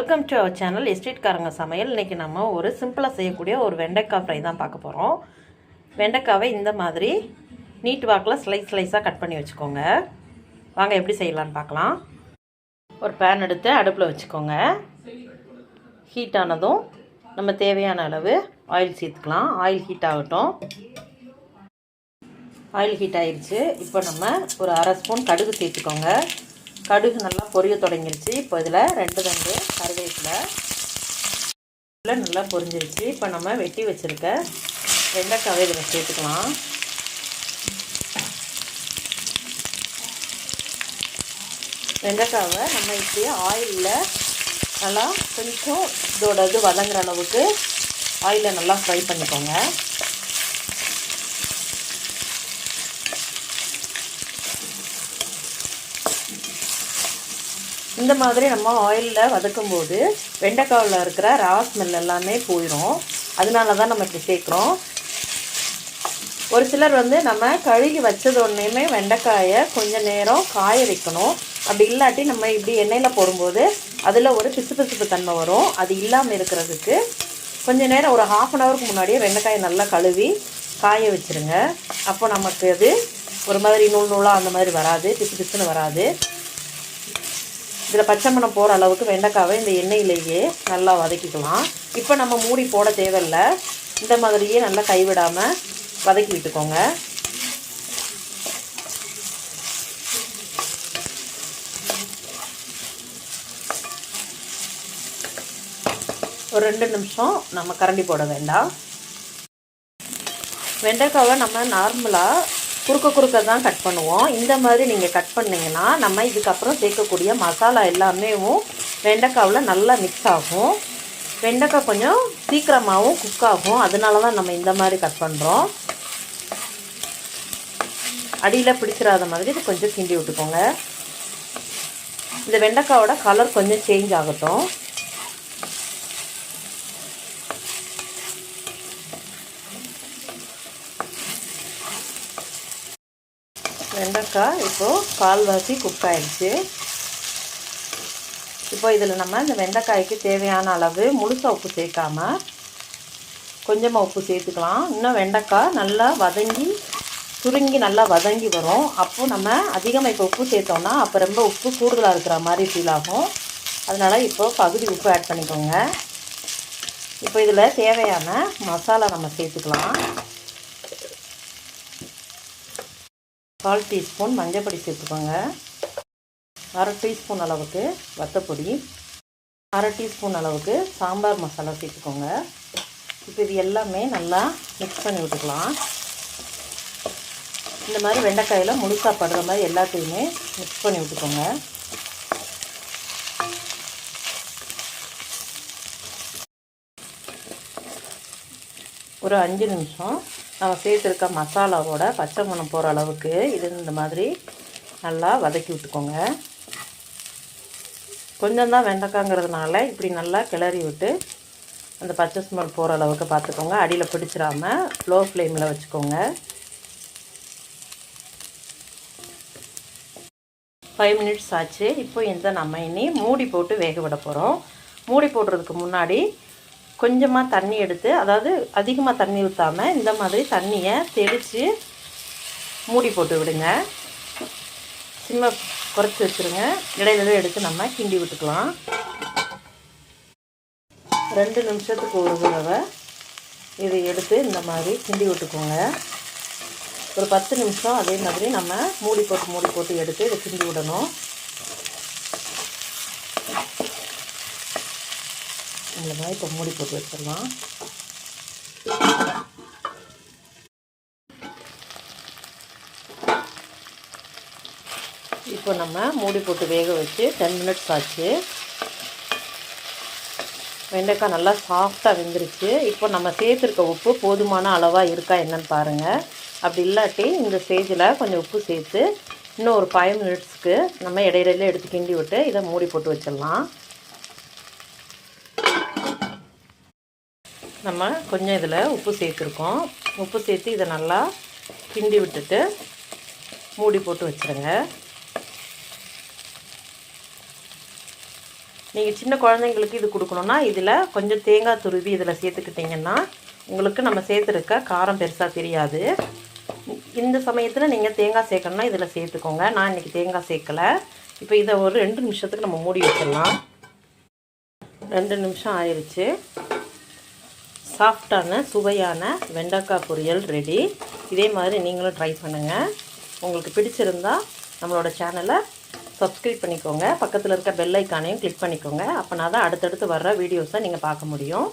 Welcome to our channel எஸ்டேட்காரங்க சமையல். இன்றைக்கி நம்ம ஒரு சிம்பிளாக செய்யக்கூடிய ஒரு வெண்டைக்காய் ஃப்ரை தான் பார்க்க போகிறோம். வெண்டைக்காவை இந்த மாதிரி நீட் வாக்கில் ஸ்லைஸாக கட் பண்ணி வச்சுக்கோங்க. வாங்க எப்படி செய்யலான்னு பார்க்கலாம். ஒரு பேன் எடுத்து அடுப்பில் வச்சுக்கோங்க. ஹீட் ஆனதும் நம்ம தேவையான அளவு ஆயில் சேர்த்துக்கலாம். ஆயில் ஹீட் ஆகட்டும். ஆயில் ஹீட் ஆகிடுச்சு. இப்போ நம்ம ஒரு அரை ஸ்பூன் கடுகு சேர்த்துக்கோங்க. கடுகு நல்லா பொரிய தொடங்கிருச்சு. இப்போ இதில் ரெண்டு கருவேப்பிலை நல்லா பொரிஞ்சிருச்சு. இப்போ நம்ம வெட்டி வச்சுருக்க வெண்டைக்காவை இதில் சேர்த்துக்கலாம். வெண்டைக்காவை நம்ம இப்படியே ஆயிலில் நல்லா கொஞ்சம் இதோட இது வதங்குற அளவுக்கு ஆயிலில் நல்லா ஃப்ரை பண்ணிக்கோங்க. இந்த மாதிரி நம்ம ஆயிலில் வதக்கும்போது வெண்டைக்காவில் இருக்கிற ரா ஸ்மெல் எல்லாமே போயிடும். அதனால தான் நம்ம இப்படி சேர்க்குறோம். ஒரு சிலர் நம்ம கழுகி வச்சது ஒன்றையுமே வெண்டைக்காயை கொஞ்சம் நேரம் காய வைக்கணும். அப்படி இல்லாட்டி நம்ம இப்படி எண்ணெயில் போடும்போது அதில் ஒரு பிசுபிசுப்பு தன்மை வரும். அது இல்லாமல் இருக்கிறதுக்கு கொஞ்சம் நேரம் ஒரு ½ அன் ஹவருக்கு முன்னாடியே வெண்டைக்காயை நல்லா கழுவி காய வச்சுருங்க. அப்போ நமக்கு அது ஒரு மாதிரி நூலாக அந்த மாதிரி வராது, பிசுன்னு வராது. இதில் பச்சை மணம் போகிற அளவுக்கு வெண்டைக்காவை இந்த எண்ணெயிலேயே நல்லா வதக்கிக்கலாம். இப்போ நம்ம மூடி போட தேவையில்லை. இந்த மாதிரியே நல்லா கைவிடாமல் வதக்கி விட்டுக்கோங்க. ஒரு 2 நிமிஷம் நம்ம கரண்டி போட வேண்டாம். வெண்டைக்காவை நம்ம நார்மலாக குறுக்க தான் கட் பண்ணுவோம். இந்த மாதிரி நீங்கள் கட் பண்ணிங்கன்னா நம்ம இதுக்கப்புறம் சேர்க்கக்கூடிய மசாலா எல்லாமே வெண்டைக்காவில் நல்லா மிக்ஸ் ஆகும். வெண்டைக்காய் கொஞ்சம் சீக்கிரமாகவும் குக் ஆகும். அதனால தான் நம்ம இந்த மாதிரி கட் பண்ணுறோம். அடியில் பிடிச்சிடாத மாதிரி இது கொஞ்சம் கிண்டி விட்டுக்கோங்க. இந்த வெண்டைக்காயோட கலர் கொஞ்சம் சேஞ்ச் ஆகட்டும். வெண்டைக்காய் இப்போது கால்வாசி குக் ஆகிடுச்சு. இப்போ இதில் நம்ம இந்த வெண்டைக்காய்க்கு தேவையான அளவு முழுசாக உப்பு சேர்க்காமல் கொஞ்சமாக உப்பு சேர்த்துக்கலாம். இன்னும் வெண்டைக்காய் நல்லா வதங்கி சுருங்கி நல்லா வதங்கி வரும். அப்போது நம்ம அதிகமாக இப்போ உப்பு சேர்த்தோம்னா அப்போ ரொம்ப உப்பு கூடுதலாக இருக்கிற மாதிரி ஃபீல் ஆகும். அதனால் இப்போது பகுதி உப்பு ஆட் பண்ணிக்கோங்க. இப்போ இதில் தேவையான மசாலா நம்ம சேர்த்துக்கலாம். 1/4 டீஸ்பூன் மஞ்சள் பொடி சேர்த்துக்கோங்க. 1/2 டீஸ்பூன் அளவுக்கு வத்தப்பொடி, 1/2 டீஸ்பூன் அளவுக்கு சாம்பார் மசாலா சேர்த்துக்கோங்க. இப்போ இது எல்லாமே நல்லா மிக்ஸ் பண்ணி விட்டுக்கலாம். இந்த மாதிரி வெண்டைக்காயில் முழுசாக படுற மாதிரி எல்லாத்தையுமே மிக்ஸ் பண்ணி விட்டுக்கோங்க. ஒரு 5 நிமிஷம் நம்ம சேர்த்துருக்க மசாலாவோட பச்சை மணம் போகிற அளவுக்கு இது இந்த மாதிரி நல்லா வதக்கி விட்டுக்கோங்க. கொஞ்சம் தான் வெண்டைக்காங்கிறதுனால இப்படி நல்லா கிளறி விட்டு அந்த பச்சை ஸ்மெல் போகிற அளவுக்கு பார்த்துக்கோங்க. அடியில் பிடிச்சிடாமல் லோ ஃப்ளேமில் வச்சுக்கோங்க. 5 மினிட்ஸ் ஆச்சு. இப்போ நம்ம இனி மூடி போட்டு வேக விட போகிறோம். மூடி போடுறதுக்கு முன்னாடி கொஞ்சமாக தண்ணி எடுத்து, அதாவது அதிகமாக தண்ணி ஊற்றாமல் இந்த மாதிரி தண்ணியை தெளித்து மூடி போட்டு விடுங்க. சிம்மை குறைச்சி வச்சுருங்க. இடையில எடுத்து நம்ம கிண்டி விட்டுக்கலாம். 2 நிமிஷத்துக்கு ஒரு தடவை இதை எடுத்து இந்த மாதிரி கிண்டி விட்டுக்கோங்க. ஒரு 10 நிமிஷம் அதே மாதிரி நம்ம மூடி போட்டு எடுத்து இதை கிண்டி விடணும். இந்த மாதிரி இப்போ மூடி போட்டு வச்சிடலாம். இப்போ நம்ம மூடி போட்டு வேக வச்சு 10 மினிட்ஸ் ஆச்சு. வெண்டைக்காய் நல்லா சாஃப்டாக வெந்துருச்சு. இப்போ நம்ம சேர்த்துருக்க உப்பு போதுமான அளவாக இருக்கா என்னன்னு பாருங்கள். அப்படி இல்லாட்டி இந்த ஸ்டேஜில் கொஞ்சம் உப்பு சேர்த்து இன்னும் ஒரு 5 மினிட்ஸ்க்கு நம்ம இடையில எடுத்து கிண்டி விட்டு இதை மூடி போட்டு வச்சிடலாம். நம்ம கொஞ்சம் இதில் உப்பு சேர்த்துருக்கோம். உப்பு சேர்த்து இதை நல்லா கிண்டி விட்டுட்டு மூடி போட்டு வச்சுருங்க. நீங்கள் சின்ன குழந்தைங்களுக்கு இது கொடுக்கணுன்னா இதில் கொஞ்சம் தேங்காய் துருவி இதில் சேர்த்துக்கிட்டிங்கன்னா உங்களுக்கு நம்ம சேர்த்துருக்க காரம் பெருசாக தெரியாது. இந்த சமயத்தில் நீங்கள் தேங்காய் சேர்க்கணுன்னா இதில் சேர்த்துக்கோங்க. நான் இன்றைக்கி தேங்காய் சேர்க்கலை. இப்போ இதை ஒரு 2 நிமிஷத்துக்கு நம்ம மூடி வச்சிடலாம். 2 நிமிஷம் ஆயிடுச்சு. சாஃப்டான சுவையான வெண்டைக்காய் பொரியல் ரெடி. இதே மாதிரி நீங்களும் ட்ரை பண்ணுங்கள். உங்களுக்கு பிடிச்சிருந்தா நம்மளோட சேனலை சப்ஸ்கிரைப் பண்ணிக்கோங்க. பக்கத்தில் இருக்க பெல் ஐக்கானையும் கிளிக் பண்ணிக்கோங்க. அப்போனா தான் அடுத்தடுத்து வர்ற வீடியோஸை நீங்கள் பார்க்க முடியும்.